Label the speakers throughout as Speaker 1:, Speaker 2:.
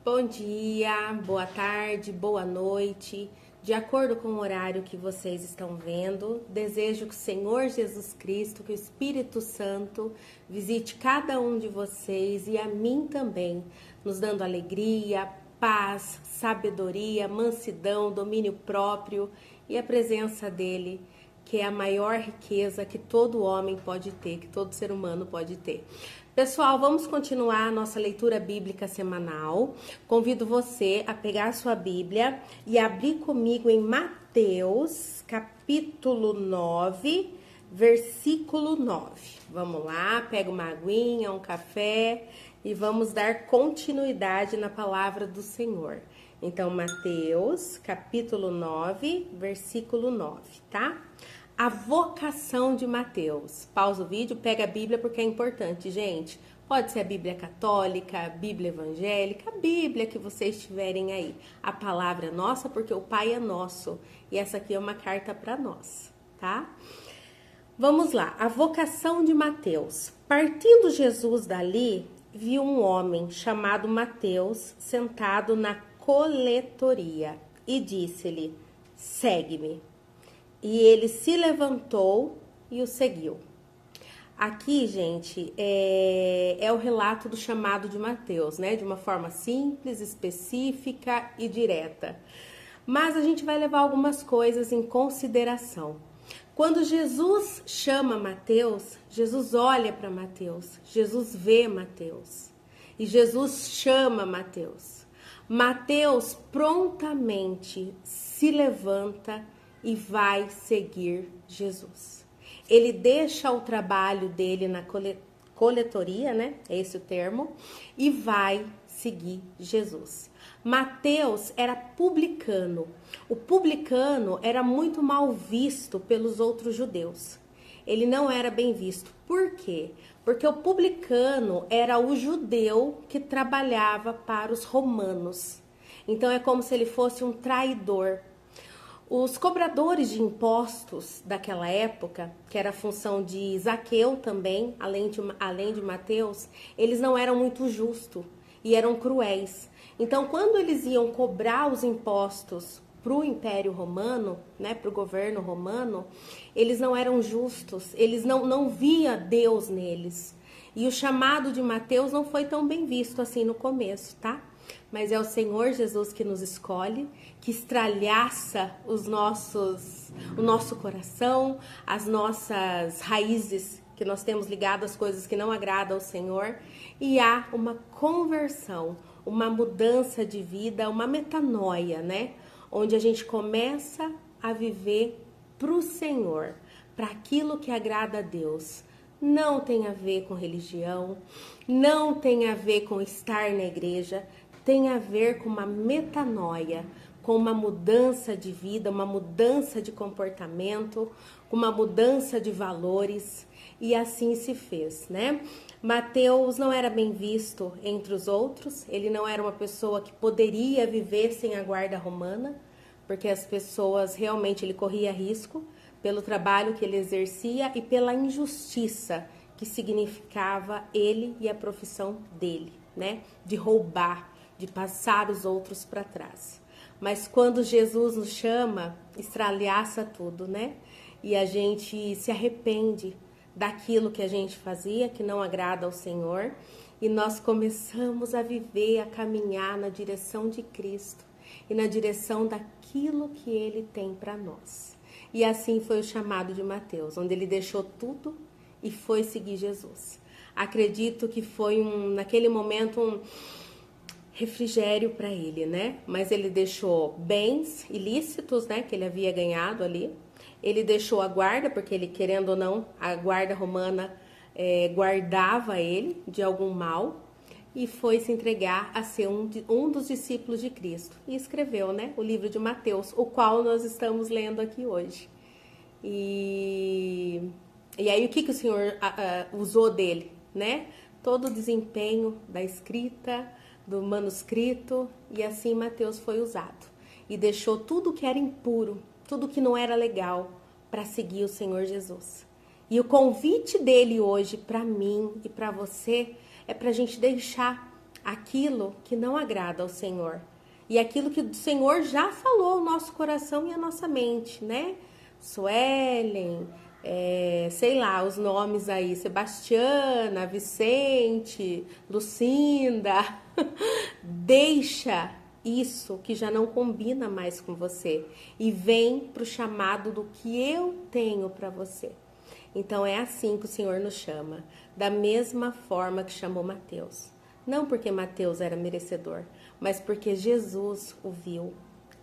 Speaker 1: Bom dia, boa tarde, boa noite. De acordo com o horário que vocês estão vendo, desejo que o Senhor Jesus Cristo, que o Espírito Santo visite cada um de vocês e a mim também, nos dando alegria, paz, sabedoria, mansidão, domínio próprio e a presença dele, que é a maior riqueza que todo homem pode ter, que todo ser humano pode ter. Pessoal, vamos continuar a nossa leitura bíblica semanal. Convido você a pegar a sua Bíblia e abrir comigo em Mateus, capítulo 9, versículo 9. Vamos lá, pega uma aguinha, um café e vamos dar continuidade na palavra do Senhor. Então, Mateus, capítulo 9, versículo 9, tá? A vocação de Mateus. Pausa o vídeo, pega a Bíblia porque é importante, gente. Pode ser a Bíblia católica, a Bíblia evangélica, a Bíblia que vocês tiverem aí. A palavra é nossa porque o Pai é nosso. E essa aqui é uma carta para nós, tá? Vamos lá, a vocação de Mateus. Partindo Jesus dali, viu um homem chamado Mateus sentado na coletoria e disse-lhe: segue-me. E ele se levantou e o seguiu. Aqui, gente, é o relato do chamado de Mateus, né? De uma forma simples, específica e direta. Mas a gente vai levar algumas coisas em consideração. Quando Jesus chama Mateus, Jesus olha para Mateus, Jesus vê Mateus e Jesus chama Mateus. Mateus prontamente se levanta e vai seguir Jesus. Ele deixa o trabalho dele na coletoria, né? É esse o termo, e vai seguir Jesus. Mateus era publicano. O publicano era muito mal visto pelos outros judeus. Ele não era bem visto. Por quê? Porque o publicano era o judeu que trabalhava para os romanos. Então é como se ele fosse um traidor. Os cobradores de impostos daquela época, que era a função de Zaqueu também, além de Mateus, eles não eram muito justos e eram cruéis. Então, quando eles iam cobrar os impostos para o Império Romano, né, para o governo romano, eles não eram justos, eles não via Deus neles. E o chamado de Mateus não foi tão bem visto assim no começo, tá? Mas é o Senhor Jesus que nos escolhe, que estralhaça o nosso coração, as nossas raízes que nós temos ligado às coisas que não agradam ao Senhor, e há uma conversão, uma mudança de vida, uma metanoia, né? Onde a gente começa a viver para o Senhor, para aquilo que agrada a Deus. Não tem a ver com religião, não tem a ver com estar na igreja, tem a ver com uma metanoia, com uma mudança de vida, uma mudança de comportamento, uma mudança de valores, e assim se fez, né? Mateus não era bem visto entre os outros, ele não era uma pessoa que poderia viver sem a guarda romana, porque as pessoas realmente ele corria risco pelo trabalho que ele exercia e pela injustiça que significava ele e a profissão dele, né? De roubar, de passar os outros para trás. Mas quando Jesus nos chama, estralhaça tudo, né? E a gente se arrepende daquilo que a gente fazia, que não agrada ao Senhor, e nós começamos a viver, a caminhar na direção de Cristo e na direção daquilo que Ele tem para nós. E assim foi o chamado de Mateus, onde ele deixou tudo e foi seguir Jesus. Acredito que foi naquele momento um refrigério para ele, né? Mas ele deixou bens ilícitos, né? Que ele havia ganhado ali. Ele deixou a guarda, porque ele, querendo ou não, a guarda romana guardava ele de algum mal. E foi se entregar a ser um dos discípulos de Cristo. E escreveu, né? O livro de Mateus, o qual nós estamos lendo aqui hoje. E aí o que o Senhor usou dele, né? Todo o desempenho da escrita, do manuscrito, e assim Mateus foi usado. E deixou tudo que era impuro, tudo que não era legal, para seguir o Senhor Jesus. E o convite dele hoje para mim e para você é para a gente deixar aquilo que não agrada ao Senhor. E aquilo que o Senhor já falou ao nosso coração e à nossa mente, né? Suelen, sei lá, os nomes aí, Sebastiana, Vicente, Lucinda. Deixa isso que já não combina mais com você e vem para o chamado do que eu tenho para você. Então é assim que o Senhor nos chama, da mesma forma que chamou Mateus. Não porque Mateus era merecedor, mas porque Jesus o viu.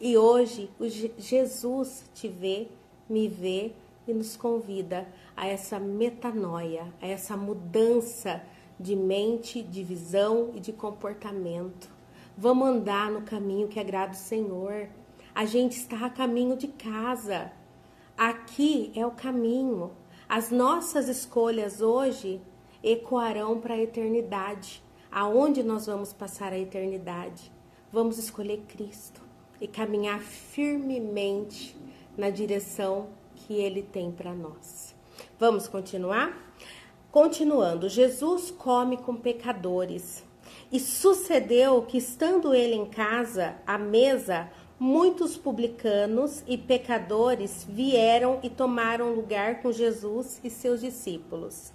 Speaker 1: E hoje Jesus te vê, me vê e nos convida a essa metanoia, a essa mudança de mente, de visão e de comportamento. Vamos andar no caminho que agrada o Senhor. A gente está a caminho de casa. Aqui é o caminho. As nossas escolhas hoje ecoarão para a eternidade. Aonde nós vamos passar a eternidade? Vamos escolher Cristo e caminhar firmemente na direção que Ele tem para nós. Vamos continuar? Continuando, Jesus come com pecadores. E sucedeu que, estando ele em casa, à mesa, muitos publicanos e pecadores vieram e tomaram lugar com Jesus e seus discípulos.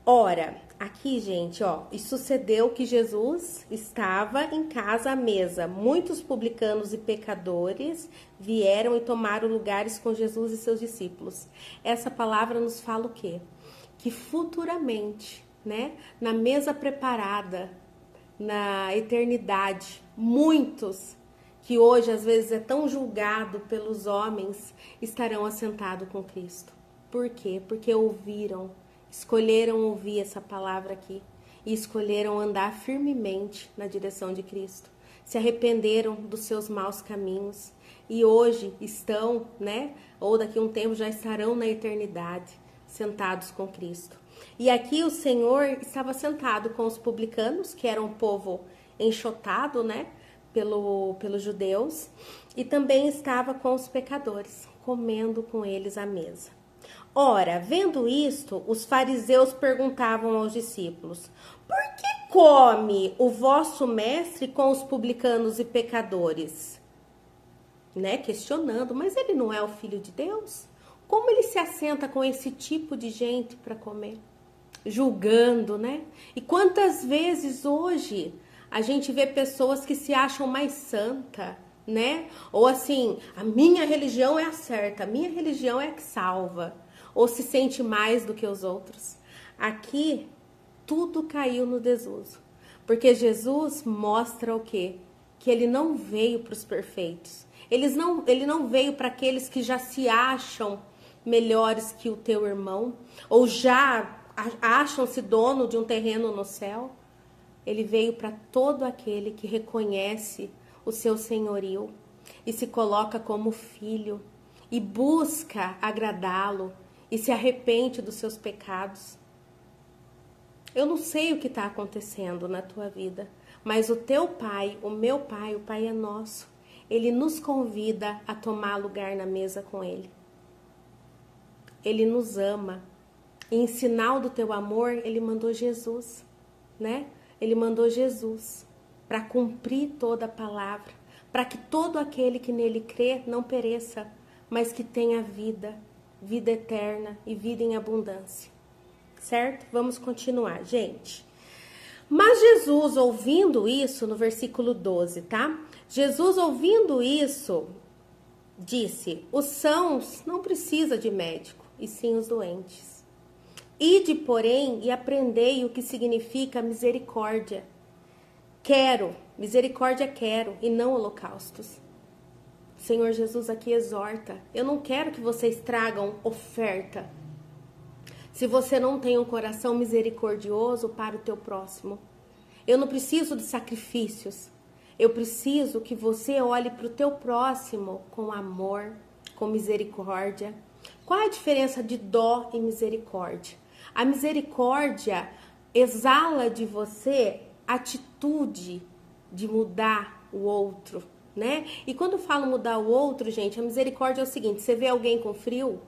Speaker 1: Ora, aqui, gente, e sucedeu que Jesus estava em casa à mesa. Muitos publicanos e pecadores vieram e tomaram lugares com Jesus e seus discípulos. Essa palavra nos fala o quê? Que futuramente, né, na mesa preparada, na eternidade, muitos que hoje às vezes é tão julgado pelos homens estarão assentados com Cristo. Por quê? Porque escolheram ouvir essa palavra aqui e escolheram andar firmemente na direção de Cristo. Se arrependeram dos seus maus caminhos e hoje estão, né, ou daqui a um tempo já estarão na eternidade, sentados com Cristo. E aqui o Senhor estava sentado com os publicanos, que eram um povo enxotado, né, pelos judeus, e também estava com os pecadores, comendo com eles à mesa. Ora, vendo isto, os fariseus perguntavam aos discípulos: por que come o vosso mestre com os publicanos e pecadores? Né, questionando, mas ele não é o Filho de Deus? Como ele se assenta com esse tipo de gente para comer? Julgando, né? E quantas vezes hoje a gente vê pessoas que se acham mais santa, né? Ou assim, a minha religião é a certa, a minha religião é a que salva. Ou se sente mais do que os outros. Aqui, tudo caiu no desuso. Porque Jesus mostra o quê? Que ele não veio para os perfeitos. Ele não veio para aqueles que já se acham melhores que o teu irmão, ou já acham-se dono de um terreno no céu. Ele veio para todo aquele que reconhece o seu senhorio e se coloca como filho e busca agradá-lo e se arrepende dos seus pecados. Eu não sei o que está acontecendo na tua vida, mas o teu Pai, o meu Pai, o Pai é nosso. Ele nos convida a tomar lugar na mesa com Ele. Ele nos ama. E em sinal do teu amor, Ele mandou Jesus, né? Ele mandou Jesus para cumprir toda a palavra, para que todo aquele que nele crê não pereça, mas que tenha vida eterna e vida em abundância. Certo? Vamos continuar, gente. Mas Jesus, ouvindo isso, no versículo 12, tá? Jesus, ouvindo isso, disse: os sãos não precisam de médico, e sim os doentes. Ide, porém, e aprendei o que significa misericórdia. Misericórdia quero, e não holocaustos. Senhor Jesus aqui exorta: eu não quero que vocês tragam oferta, se você não tem um coração misericordioso para o teu próximo. Eu não preciso de sacrifícios. Eu preciso que você olhe para o teu próximo com amor, com misericórdia. Qual é a diferença de dó e misericórdia? A misericórdia exala de você a atitude de mudar o outro, né? E quando eu falo mudar o outro, gente, a misericórdia é o seguinte: você vê alguém com frio,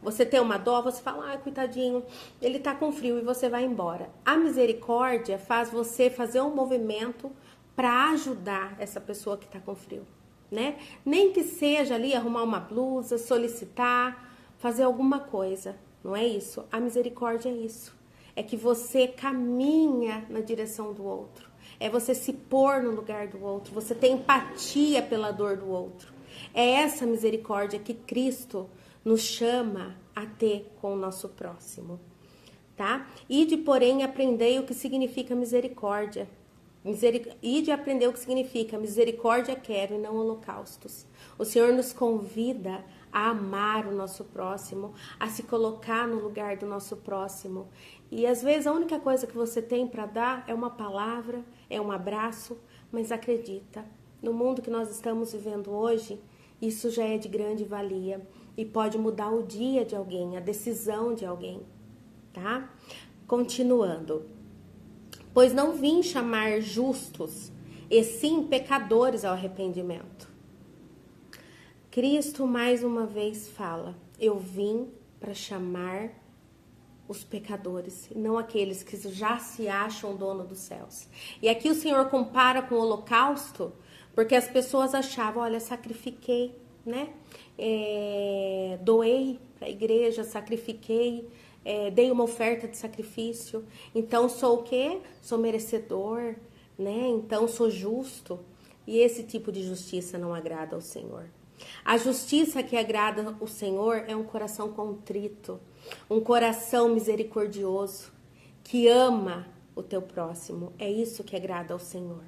Speaker 1: Você tem uma dó, você fala, ai, coitadinho, ele tá com frio e você vai embora. A misericórdia faz você fazer um movimento para ajudar essa pessoa que tá com frio, né? Nem que seja ali arrumar uma blusa, solicitar, fazer alguma coisa, não é isso? A misericórdia é isso. É que você caminha na direção do outro. É você se pôr no lugar do outro. Você tem empatia pela dor do outro. É essa misericórdia que Cristo nos chama a ter com o nosso próximo, tá? Ide, porém, aprendei o que significa misericórdia. Ide aprender o que significa misericórdia quero e não holocaustos. O Senhor nos convida a amar o nosso próximo, a se colocar no lugar do nosso próximo. E às vezes a única coisa que você tem para dar é uma palavra, é um abraço, mas acredita, no mundo que nós estamos vivendo hoje, isso já é de grande valia e pode mudar o dia de alguém, a decisão de alguém, tá? Continuando. Pois não vim chamar justos, e sim pecadores ao arrependimento. Cristo mais uma vez fala, eu vim para chamar os pecadores, e não aqueles que já se acham dono dos céus. E aqui o Senhor compara com o holocausto, porque as pessoas achavam, olha, sacrifiquei, né? Doei para a igreja, sacrifiquei, dei uma oferta de sacrifício, então sou o quê? Sou merecedor, né? Então sou justo. E esse tipo de justiça não agrada ao Senhor. A justiça que agrada o Senhor é um coração contrito, um coração misericordioso, que ama o teu próximo. É isso que agrada ao Senhor.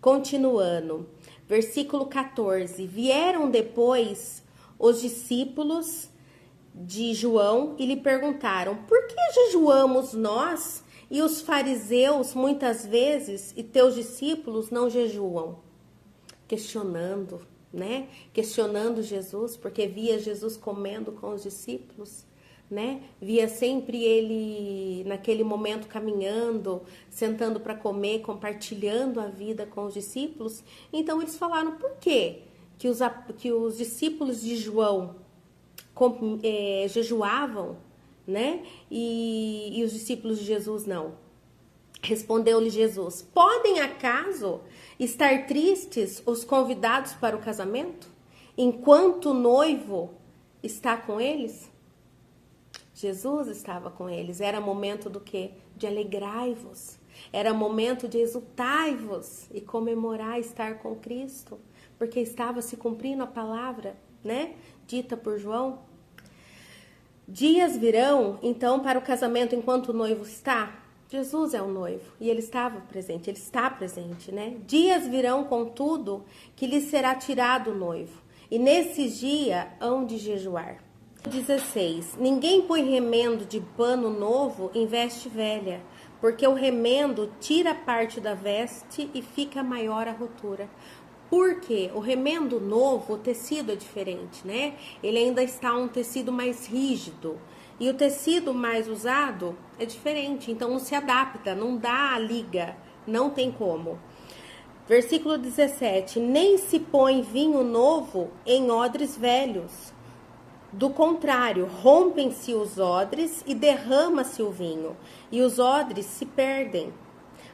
Speaker 1: Continuando, versículo 14. Vieram depois os discípulos de João e lhe perguntaram, por que jejuamos nós e os fariseus muitas vezes e teus discípulos não jejuam? Questionando, né? Questionando Jesus, porque via Jesus comendo com os discípulos, né? Via sempre ele naquele momento caminhando, sentando para comer, compartilhando a vida com os discípulos. Então eles falaram, por quê que os discípulos de João jejuavam, né? E os discípulos de Jesus não? Respondeu-lhe Jesus, podem acaso estar tristes os convidados para o casamento, enquanto o noivo está com eles? Jesus estava com eles, era momento do quê? De alegrai-vos, era momento de exultai-vos e comemorar estar com Cristo, porque estava se cumprindo a palavra, né? Dita por João. Dias virão, então, para o casamento enquanto o noivo está? Jesus é o noivo e ele estava presente, ele está presente, né? Dias virão, contudo, que lhe será tirado o noivo, e nesses dias hão de jejuar. 16. Ninguém põe remendo de pano novo em veste velha, porque o remendo tira parte da veste e fica maior a rotura. Porque o remendo novo, o tecido é diferente, né? Ele ainda está um tecido mais rígido. E o tecido mais usado é diferente, então não se adapta, não dá a liga, não tem como. Versículo 17. Nem se põe vinho novo em odres velhos. Do contrário, rompem-se os odres e derrama-se o vinho, e os odres se perdem.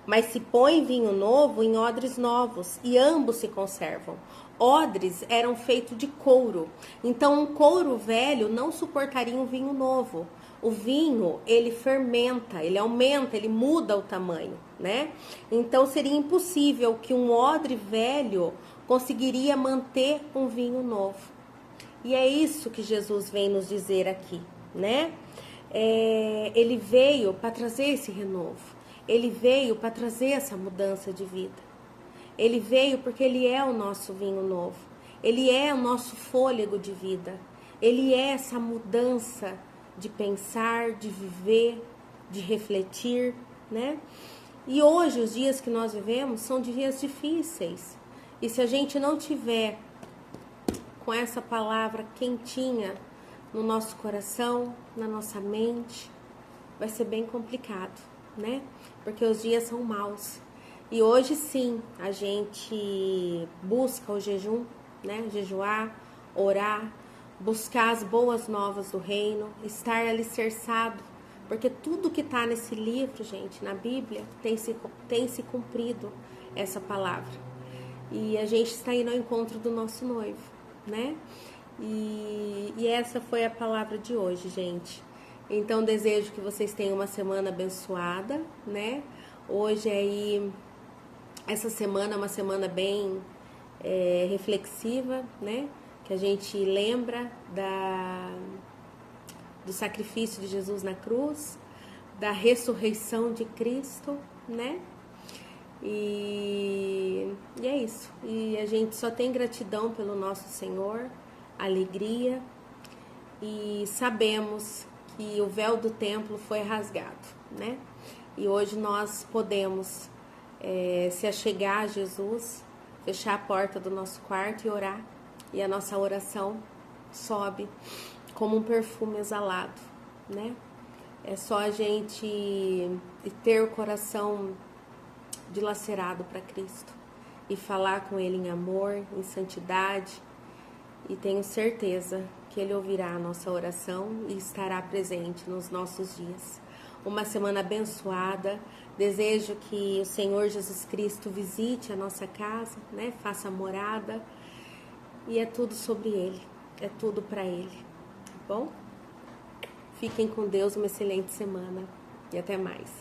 Speaker 1: Mas se põe vinho novo em odres novos, e ambos se conservam. Odres eram feitos de couro, então um couro velho não suportaria um vinho novo. O vinho, ele fermenta, ele aumenta, ele muda o tamanho, né? Então seria impossível que um odre velho conseguiria manter um vinho novo. E é isso que Jesus vem nos dizer aqui, né? Ele veio para trazer esse renovo. Ele veio para trazer essa mudança de vida. Ele veio porque ele é o nosso vinho novo. Ele é o nosso fôlego de vida. Ele é essa mudança de pensar, de viver, de refletir, né? E hoje, os dias que nós vivemos são dias difíceis. E se a gente não tiver com essa palavra quentinha no nosso coração, na nossa mente, vai ser bem complicado, né? Porque os dias são maus. E hoje sim, a gente busca o jejum, né? Jejuar, orar, buscar as boas novas do reino, estar alicerçado, porque tudo que está nesse livro, gente, na Bíblia, tem se cumprido essa palavra. E a gente está indo ao encontro do nosso noivo, né? E essa foi a palavra de hoje, gente. Então, desejo que vocês tenham uma semana abençoada, né? Hoje aí, essa semana é uma semana bem reflexiva, né? Que a gente lembra do sacrifício de Jesus na cruz, da ressurreição de Cristo, né? E é isso. E a gente só tem gratidão pelo nosso Senhor, alegria, e sabemos que o véu do templo foi rasgado, né? E hoje nós podemos se achegar a Jesus, fechar a porta do nosso quarto e orar. E a nossa oração sobe como um perfume exalado, né? É só a gente ter o coração dilacerado para Cristo e falar com Ele em amor, em santidade, e tenho certeza que Ele ouvirá a nossa oração e estará presente nos nossos dias. Uma semana abençoada. Desejo que o Senhor Jesus Cristo visite a nossa casa, né? Faça morada. E é tudo sobre Ele, é tudo para Ele, tá bom? Fiquem com Deus, uma excelente semana e até mais.